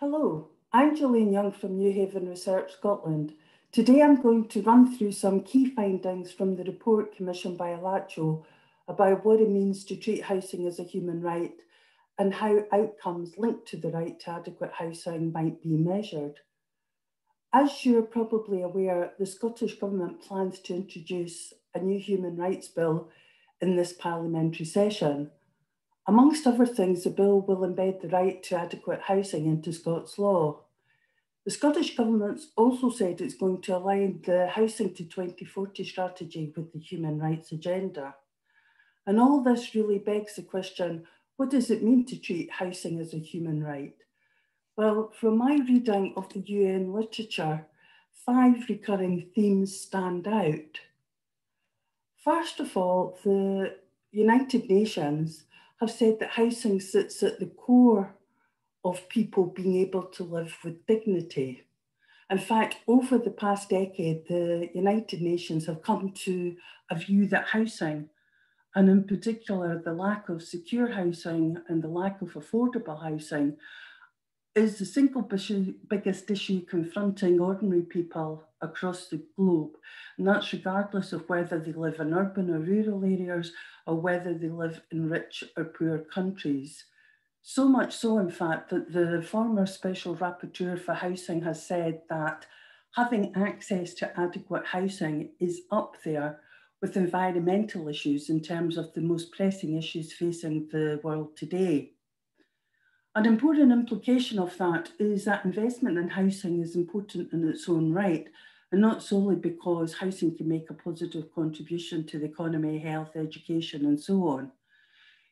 Hello, I'm Gillian Young from Newhaven Research, Scotland. Today I'm going to run through some key findings from the report commissioned by ALACHO about what it means to treat housing as a human right and how outcomes linked to the right to adequate housing might be measured. As you're probably aware, the Scottish Government plans to introduce a new human rights bill in this parliamentary session. Amongst other things, the bill will embed the right to adequate housing into Scots law. The Scottish Government's also said it's going to align the Housing to 2040 strategy with the human rights agenda. And all this really begs the question, what does it mean to treat housing as a human right? Well, from my reading of the UN literature, 5 recurring themes stand out. First of all, the United Nations have said that housing sits at the core of people being able to live with dignity. In fact, over the past decade, the United Nations have come to a view that housing, and in particular the lack of secure housing and the lack of affordable housing, is the single biggest issue confronting ordinary people across the globe. And that's regardless of whether they live in urban or rural areas or whether they live in rich or poor countries. So much so, in fact, that the former Special Rapporteur for Housing has said that having access to adequate housing is up there with environmental issues in terms of the most pressing issues facing the world today. An important implication of that is that investment in housing is important in its own right, and not solely because housing can make a positive contribution to the economy, health, education, and so on.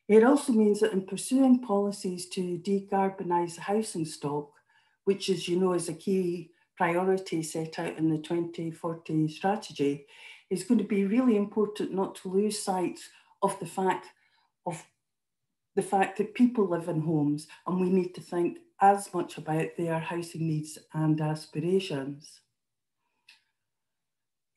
It also means that in pursuing policies to decarbonise the housing stock, which, as you know, is a key priority set out in the 2040 strategy, it's going to be really important not to lose sight of the fact that people live in homes, and we need to think as much about their housing needs and aspirations.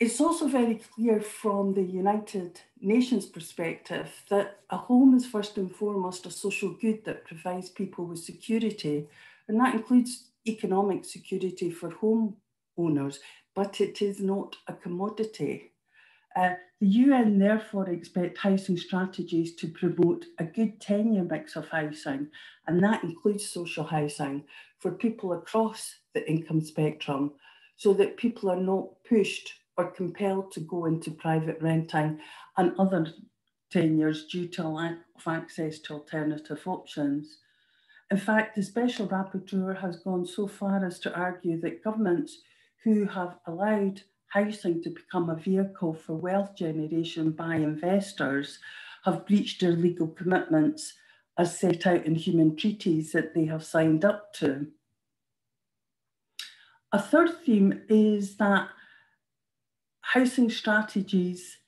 It's also very clear from the United Nations perspective that a home is first and foremost a social good that provides people with security, and that includes economic security for home owners, but it is not a commodity. The UN therefore expect housing strategies to promote a good tenure mix of housing, and that includes social housing for people across the income spectrum, so that people are not pushed or compelled to go into private renting and other tenures due to a lack of access to alternative options. In fact, the Special Rapporteur has gone so far as to argue that governments who have allowed housing to become a vehicle for wealth generation by investors have breached their legal commitments as set out in human treaties that they have signed up to. A third theme is that housing strategies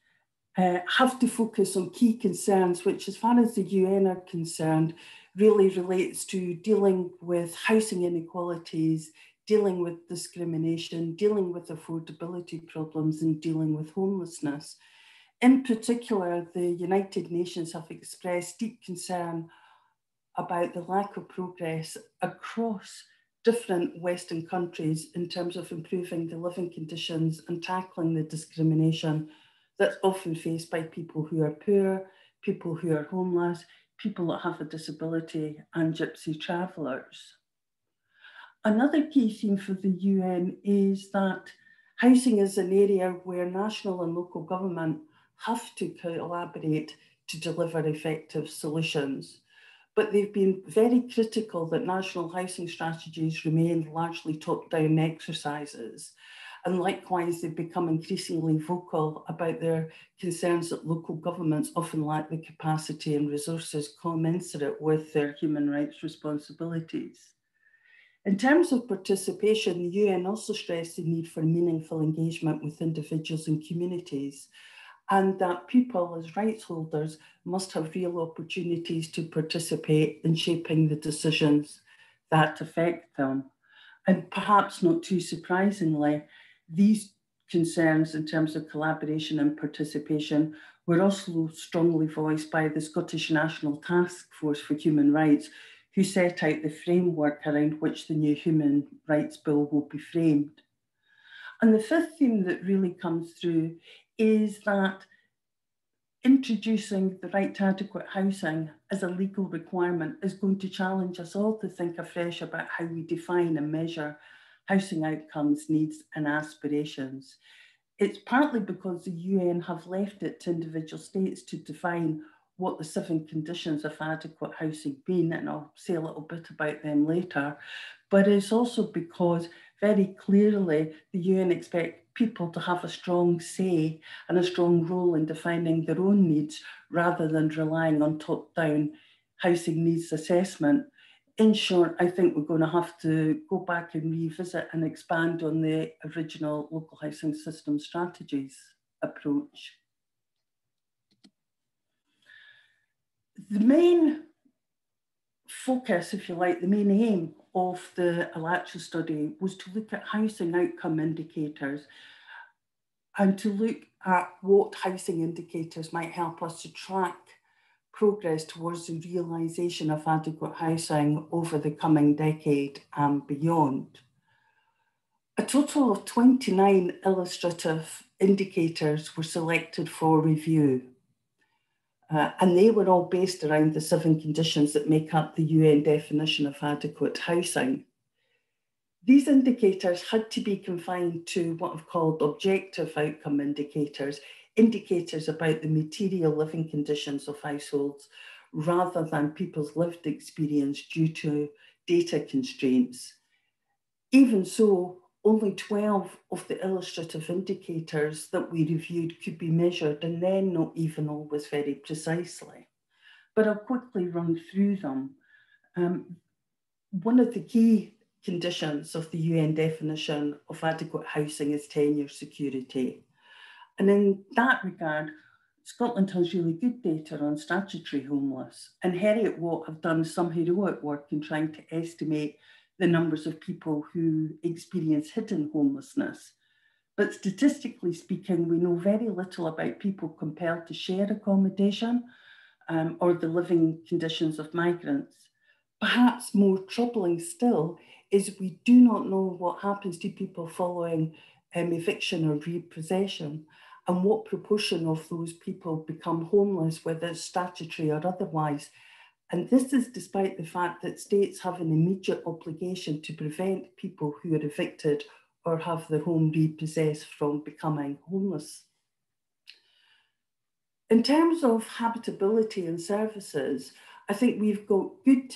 have to focus on key concerns, which, as far as the UN are concerned, really relates to dealing with housing inequalities, dealing with discrimination, dealing with affordability problems, and dealing with homelessness. In particular, the United Nations have expressed deep concern about the lack of progress across different Western countries in terms of improving the living conditions and tackling the discrimination that's often faced by people who are poor, people who are homeless, people that have a disability, and gypsy travellers. Another key theme for the UN is that housing is an area where national and local government have to collaborate to deliver effective solutions. But they've been very critical that national housing strategies remain largely top-down exercises. And likewise, they've become increasingly vocal about their concerns that local governments often lack the capacity and resources commensurate with their human rights responsibilities. In terms of participation, the UN also stressed the need for meaningful engagement with individuals and communities, and that people as rights holders must have real opportunities to participate in shaping the decisions that affect them. And perhaps not too surprisingly, these concerns in terms of collaboration and participation were also strongly voiced by the Scottish National Task Force for Human Rights, who set out the framework around which the new Human Rights Bill will be framed. And the fifth theme that really comes through is that introducing the right to adequate housing as a legal requirement is going to challenge us all to think afresh about how we define and measure housing outcomes, needs and aspirations. It's partly because the UN have left it to individual states to define what the 7 conditions of adequate housing mean, and I'll say a little bit about them later. But it's also because very clearly the UN expect people to have a strong say and a strong role in defining their own needs rather than relying on top-down housing needs assessment. In short, I think we're going to have to go back and revisit and expand on the original local housing system strategies approach. The main focus, if you like, the main aim of the ALACHO study was to look at housing outcome indicators and to look at what housing indicators might help us to track progress towards the realisation of adequate housing over the coming decade and beyond. A total of 29 illustrative indicators were selected for review. And they were all based around the 7 conditions that make up the UN definition of adequate housing. These indicators had to be confined to what I've called objective outcome indicators, indicators about the material living conditions of households, rather than people's lived experience due to data constraints. Even so, only 12 of the illustrative indicators that we reviewed could be measured, and then not even always very precisely. But I'll quickly run through them. One of the key conditions of the UN definition of adequate housing is tenure security. And in that regard, Scotland has really good data on statutory homeless, and Heriot Watt have done some heroic work in trying to estimate the numbers of people who experience hidden homelessness. But statistically speaking, we know very little about people compelled to share accommodation or the living conditions of migrants. Perhaps more troubling still is we do not know what happens to people following eviction or repossession, and what proportion of those people become homeless, whether it's statutory or otherwise. And this is despite the fact that states have an immediate obligation to prevent people who are evicted or have their home repossessed from becoming homeless. In terms of habitability and services, I think we've got good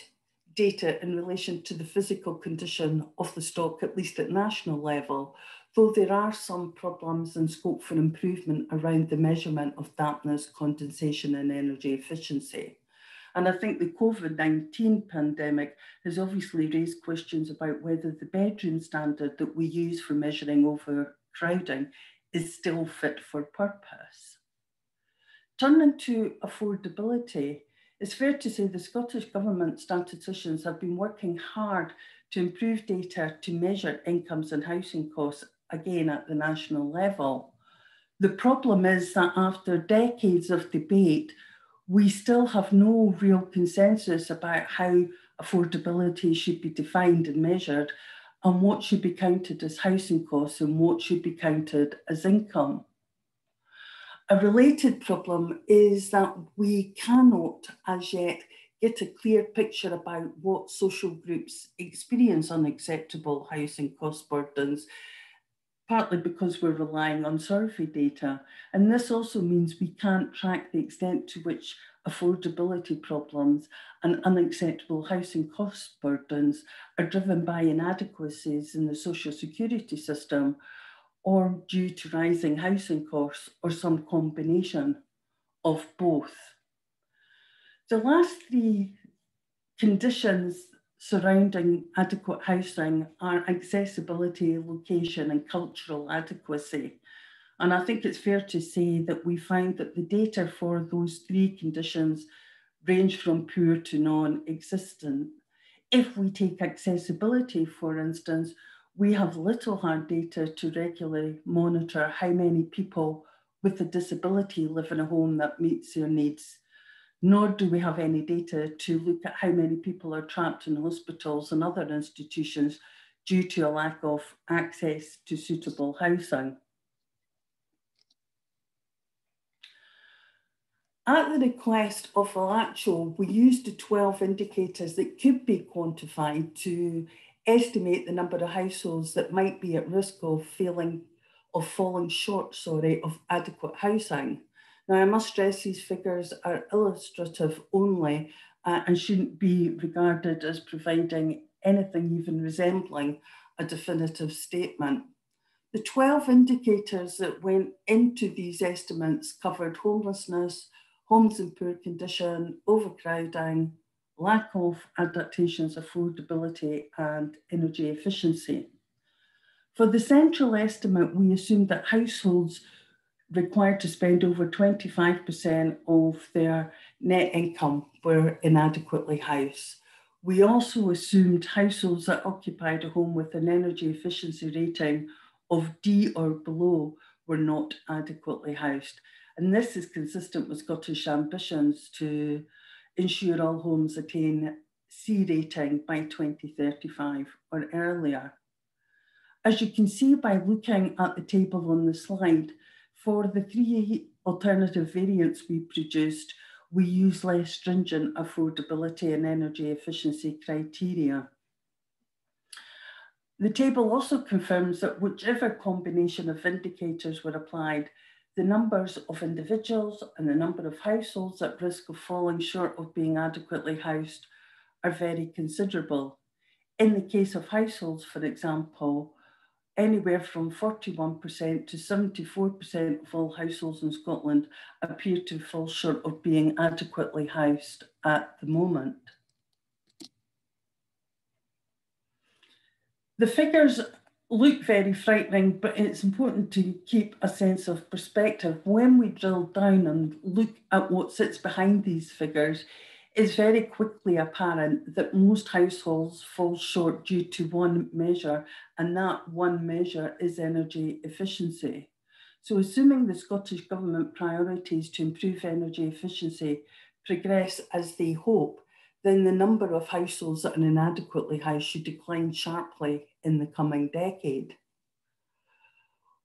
data in relation to the physical condition of the stock, at least at national level, though there are some problems and scope for improvement around the measurement of dampness, condensation and energy efficiency. And I think the COVID-19 pandemic has obviously raised questions about whether the bedroom standard that we use for measuring overcrowding is still fit for purpose. Turning to affordability, it's fair to say the Scottish Government statisticians have been working hard to improve data to measure incomes and housing costs, again at the national level. The problem is that after decades of debate, we still have no real consensus about how affordability should be defined and measured, and what should be counted as housing costs and what should be counted as income. A related problem is that we cannot as yet get a clear picture about what social groups experience unacceptable housing cost burdens, partly because we're relying on survey data. And this also means we can't track the extent to which affordability problems and unacceptable housing cost burdens are driven by inadequacies in the social security system, or due to rising housing costs, or some combination of both. The last 3 conditions surrounding adequate housing are accessibility, location, and cultural adequacy. And I think it's fair to say that we find that the data for those 3 conditions range from poor to non-existent. If we take accessibility, for instance, we have little hard data to regularly monitor how many people with a disability live in a home that meets their needs. nor do we have any data to look at how many people are trapped in hospitals and other institutions due to a lack of access to suitable housing. At the request of ALACHO, we used the 12 indicators that could be quantified to estimate the number of households that might be at risk of falling short of adequate housing. Now, I must stress these figures are illustrative only and shouldn't be regarded as providing anything even resembling a definitive statement. The 12 indicators that went into these estimates covered homelessness, homes in poor condition, overcrowding, lack of adaptations, affordability, and energy efficiency. For the central estimate, we assumed that households required to spend over 25% of their net income were inadequately housed. We also assumed households that occupied a home with an energy efficiency rating of D or below were not adequately housed. And this is consistent with Scottish ambitions to ensure all homes attain C rating by 2035 or earlier. As you can see by looking at the table on the slide, for the 3 alternative variants we produced, we use less stringent affordability and energy efficiency criteria. The table also confirms that whichever combination of indicators were applied, the numbers of individuals and the number of households at risk of falling short of being adequately housed are very considerable. In the case of households, for example, anywhere from 41% to 74% of all households in Scotland appear to fall short of being adequately housed at the moment. The figures look very frightening, but it's important to keep a sense of perspective. When we drill down and look at what sits behind these figures, it's very quickly apparent that most households fall short due to one measure, and that one measure is energy efficiency. So assuming the Scottish Government priorities to improve energy efficiency progress as they hope, then the number of households that are inadequately housed should decline sharply in the coming decade.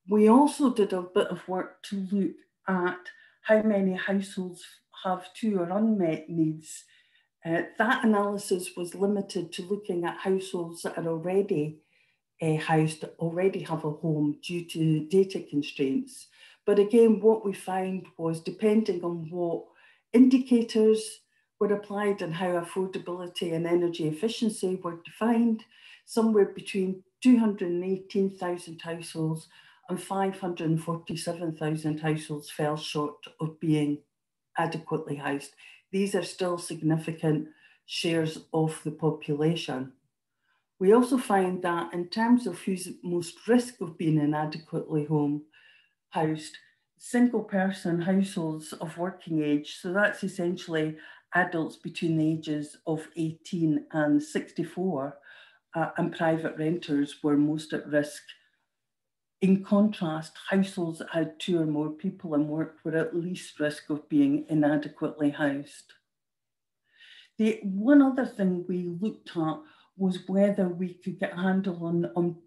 We also did a bit of work to look at how many households have 2 or unmet needs. That analysis was limited to looking at households that are already housed, already have a home due to data constraints. But again, what we found was, depending on what indicators were applied and how affordability and energy efficiency were defined, somewhere between 218,000 households and 547,000 households fell short of being adequately housed. These are still significant shares of the population. We also find that in terms of who's at most risk of being inadequately housed, single person households of working age, so that's essentially adults between the ages of 18 and 64, and private renters were most at risk. In contrast, households that had 2 or more people in work were at least risk of being inadequately housed. The one other thing we looked at was whether we could get a handle on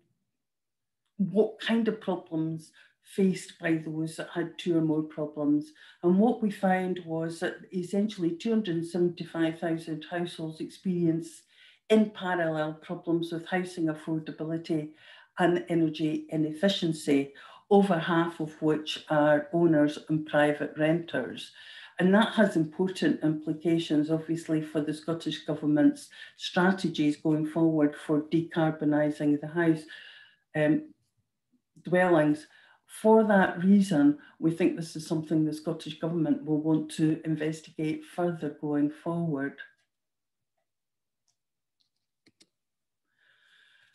what kind of problems faced by those that had 2 or more problems. And what we found was that essentially 275,000 households experience in parallel problems with housing affordability and energy inefficiency, over half of which are owners and private renters. And that has important implications, obviously, for the Scottish Government's strategies going forward for decarbonising the house dwellings. For that reason, we think this is something the Scottish Government will want to investigate further going forward.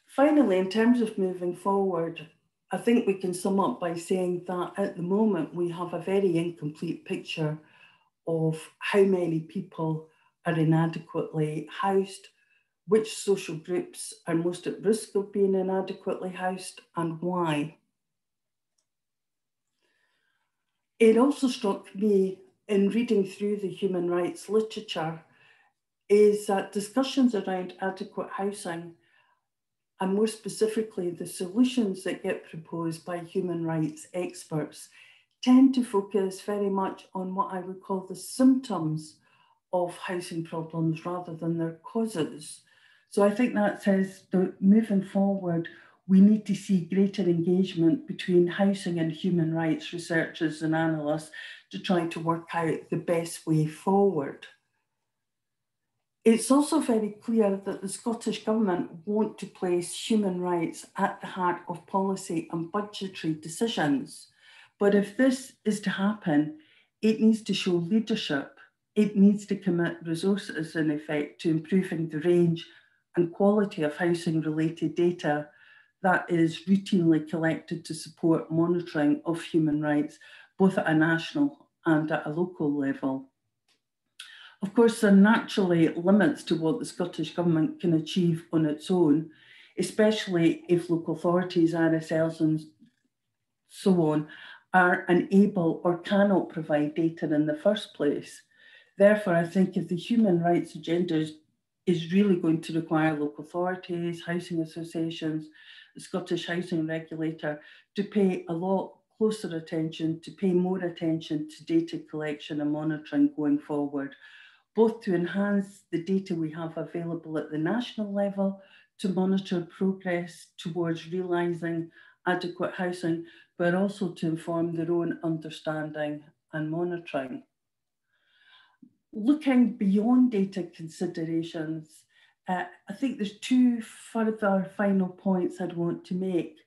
Finally, in terms of moving forward, I think we can sum up by saying that at the moment we have a very incomplete picture of how many people are inadequately housed, which social groups are most at risk of being inadequately housed, and why. It also struck me in reading through the human rights literature is that discussions around adequate housing, and more specifically, the solutions that get proposed by human rights experts, tend to focus very much on what I would call the symptoms of housing problems rather than their causes. So I think that says that moving forward, we need to see greater engagement between housing and human rights researchers and analysts to try to work out the best way forward. It's also very clear that the Scottish Government want to place human rights at the heart of policy and budgetary decisions. But if this is to happen, it needs to show leadership. It needs to commit resources, in effect, to improving the range and quality of housing-related data that is routinely collected to support monitoring of human rights, both at a national and at a local level. Of course, there are naturally limits to what the Scottish Government can achieve on its own, especially if local authorities, RSLs and so on, are unable or cannot provide data in the first place. Therefore, I think if the human rights agenda is really going to require local authorities, housing associations, the Scottish Housing Regulator to pay a lot closer attention, to pay more attention to data collection and monitoring going forward, both to enhance the data we have available at the national level to monitor progress towards realising adequate housing, but also to inform their own understanding and monitoring. Looking beyond data considerations, I think there's two further final points I'd want to make.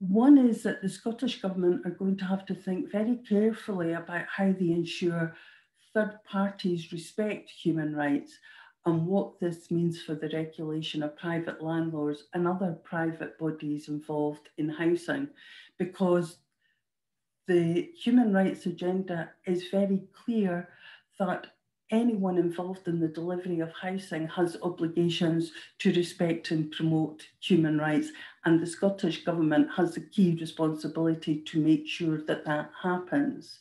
One is that the Scottish Government are going to have to think very carefully about how they ensure third parties respect human rights and what this means for the regulation of private landlords and other private bodies involved in housing, because the human rights agenda is very clear that anyone involved in the delivery of housing has obligations to respect and promote human rights, and the Scottish Government has a key responsibility to make sure that that happens.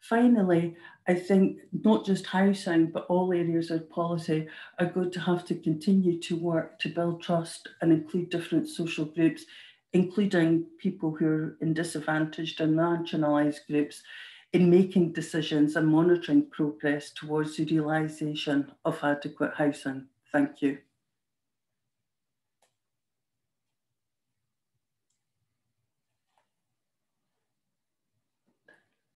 Finally, I think not just housing, but all areas of policy are going to have to continue to work to build trust and include different social groups, including people who are in disadvantaged and marginalised groups, in making decisions and monitoring progress towards the realisation of adequate housing. Thank you.